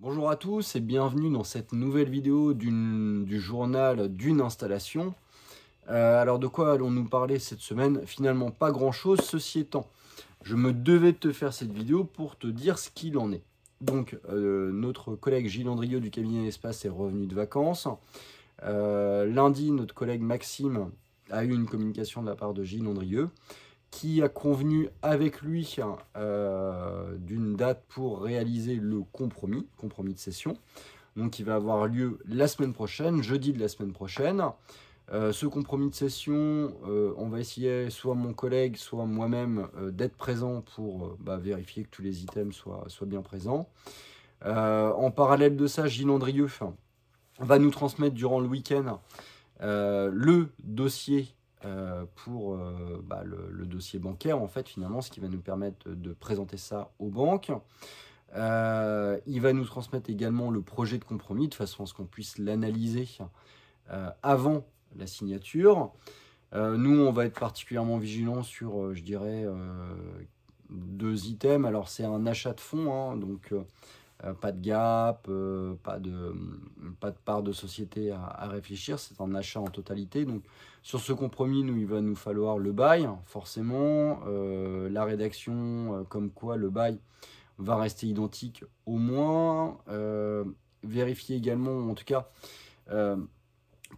Bonjour à tous et bienvenue dans cette nouvelle vidéo du journal d'une installation. Alors de quoi allons-nous parler cette semaine? Finalement pas grand chose, ceci étant, je me devais de te faire cette vidéo pour te dire ce qu'il en est. Donc notre collègue Gilles Andrieux du cabinet Espace est revenu de vacances. Lundi, notre collègue Maxime a eu une communication de la part de Gilles Andrieux qui a convenu avec lui d'une date pour réaliser le compromis de cession. Donc il va avoir lieu la semaine prochaine, jeudi de la semaine prochaine. Ce compromis de cession, on va essayer, soit mon collègue, soit moi-même, d'être présent pour vérifier que tous les items soient bien présents. En parallèle de ça, Gilles Andrieux va nous transmettre durant le week-end le dossier pour le dossier bancaire, en fait, finalement, ce qui va nous permettre de présenter ça aux banques. Il va nous transmettre également le projet de compromis, de façon à ce qu'on puisse l'analyser avant la signature. Nous, on va être particulièrement vigilants sur, je dirais, deux items. Alors, c'est un achat de fonds, donc pas de gap, pas de part de société à réfléchir, c'est un achat en totalité. Donc sur ce compromis, il va nous falloir le bail, forcément, la rédaction, comme quoi le bail va rester identique au moins, vérifier également, en tout cas,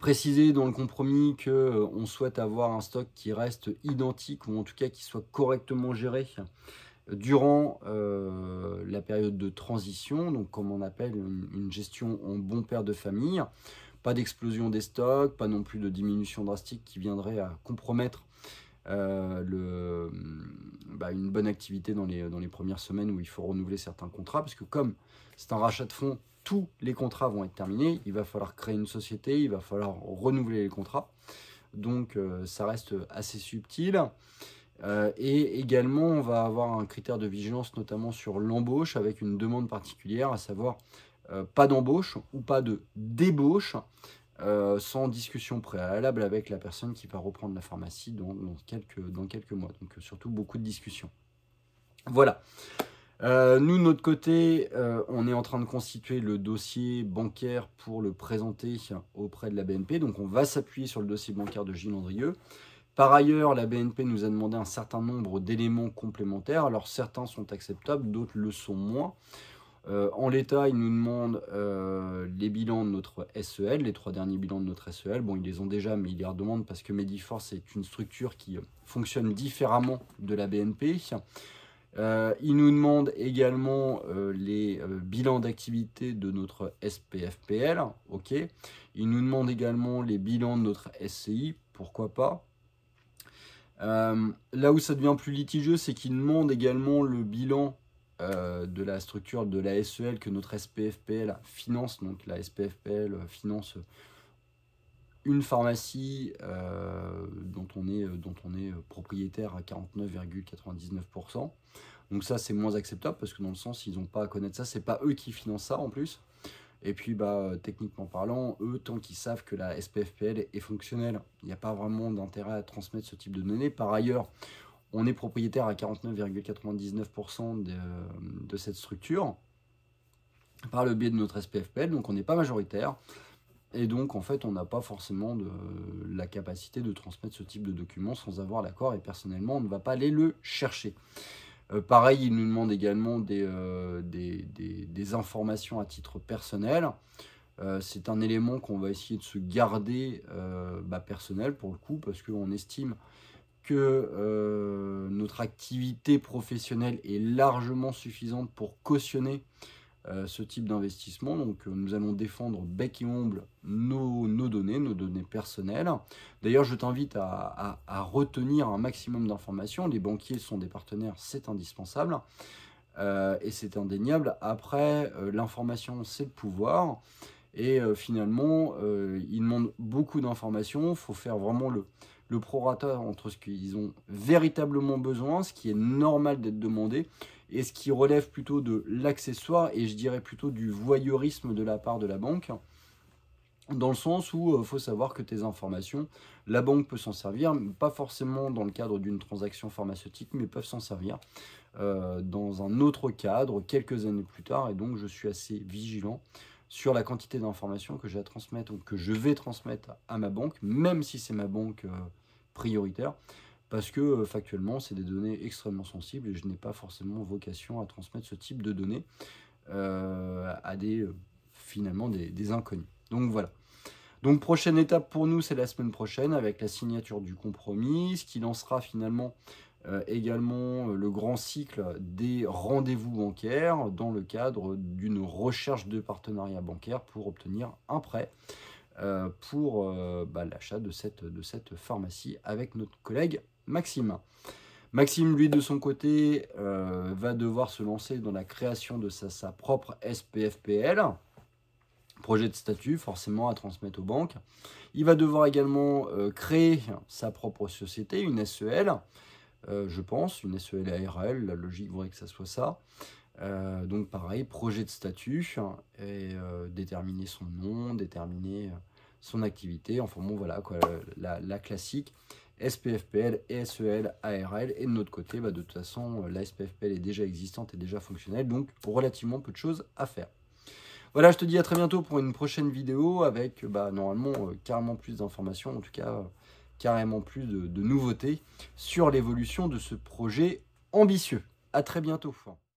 préciser dans le compromis qu'on souhaite avoir un stock qui reste identique, ou en tout cas qui soit correctement géré durant la période de transition, donc comme on appelle une gestion en bon père de famille. Pas d'explosion des stocks, pas non plus de diminution drastique qui viendrait à compromettre une bonne activité dans les premières semaines où il faut renouveler certains contrats, parce que comme c'est un rachat de fonds, tous les contrats vont être terminés, il va falloir créer une société, il va falloir renouveler les contrats, donc ça reste assez subtil. Et également, on va avoir un critère de vigilance, notamment sur l'embauche, avec une demande particulière, à savoir pas d'embauche ou pas de débauche sans discussion préalable avec la personne qui va reprendre la pharmacie dans quelques mois. Donc surtout beaucoup de discussions. Voilà. Nous, de notre côté, on est en train de constituer le dossier bancaire pour le présenter auprès de la BNP. Donc on va s'appuyer sur le dossier bancaire de Gilles Andrieux. Par ailleurs, la BNP nous a demandé un certain nombre d'éléments complémentaires. Alors certains sont acceptables, d'autres le sont moins. En l'état, ils nous demandent les bilans de notre SEL, les 3 derniers bilans de notre SEL. Bon, ils les ont déjà, mais ils les redemandent parce que Mediforce est une structure qui fonctionne différemment de la BNP. Ils nous demandent également les bilans d'activité de notre SPFPL. Ok. Ils nous demandent également les bilans de notre SCI. Pourquoi pas? Là où ça devient plus litigieux, c'est qu'ils demandent également le bilan de la structure de la SEL que notre SPFPL finance. Donc la SPFPL finance une pharmacie dont on est propriétaire à 49,99%. Donc ça, c'est moins acceptable parce que dans le sens, ils n'ont pas à connaître ça. C'est pas eux qui financent ça en plus. Et puis, techniquement parlant, eux, tant qu'ils savent que la SPFPL est fonctionnelle, il n'y a pas vraiment d'intérêt à transmettre ce type de données. Par ailleurs, on est propriétaire à 49,99% de cette structure par le biais de notre SPFPL, donc on n'est pas majoritaire. Et donc, en fait, on n'a pas forcément la capacité de transmettre ce type de documents sans avoir l'accord. Et personnellement, on ne va pas aller le chercher. Pareil, il nous demande également des informations à titre personnel. C'est un élément qu'on va essayer de se garder personnel pour le coup, parce qu'on estime que notre activité professionnelle est largement suffisante pour cautionner ce type d'investissement. Donc nous allons défendre bec et ongle nos données personnelles. D'ailleurs, je t'invite à retenir un maximum d'informations. Les banquiers sont des partenaires, c'est indispensable et c'est indéniable. Après, l'information, c'est le pouvoir. Et finalement, ils demandent beaucoup d'informations. Il faut faire vraiment le prorata entre ce qu'ils ont véritablement besoin, ce qui est normal d'être demandé, et ce qui relève plutôt de l'accessoire, et je dirais plutôt du voyeurisme de la part de la banque. Dans le sens où il faut savoir que tes informations, la banque peut s'en servir, pas forcément dans le cadre d'une transaction pharmaceutique, mais peuvent s'en servir dans un autre cadre quelques années plus tard. Et donc, je suis assez vigilant sur la quantité d'informations que j'ai à transmettre ou que je vais transmettre à ma banque, même si c'est ma banque prioritaire, parce que factuellement, c'est des données extrêmement sensibles et je n'ai pas forcément vocation à transmettre ce type de données à finalement des inconnus. Donc voilà. Donc prochaine étape pour nous, c'est la semaine prochaine avec la signature du compromis, ce qui lancera finalement également le grand cycle des rendez-vous bancaires dans le cadre d'une recherche de partenariat bancaire pour obtenir un prêt pour l'achat de cette pharmacie avec notre collègue Maxime. Maxime, lui, de son côté, va devoir se lancer dans la création de sa propre SPFPL, projet de statut, forcément à transmettre aux banques. Il va devoir également créer sa propre société, une SEL, je pense, une SEL ARL, la logique voudrait que ça soit ça. Donc pareil, projet de statut, et déterminer son nom, déterminer son activité, enfin bon voilà, quoi, la classique. SPFPL et SEL ARL, et de notre côté, de toute façon, la SPFPL est déjà existante et déjà fonctionnelle, donc relativement peu de choses à faire. Voilà, je te dis à très bientôt pour une prochaine vidéo avec normalement carrément plus d'informations, en tout cas carrément plus de nouveautés sur l'évolution de ce projet ambitieux. À très bientôt.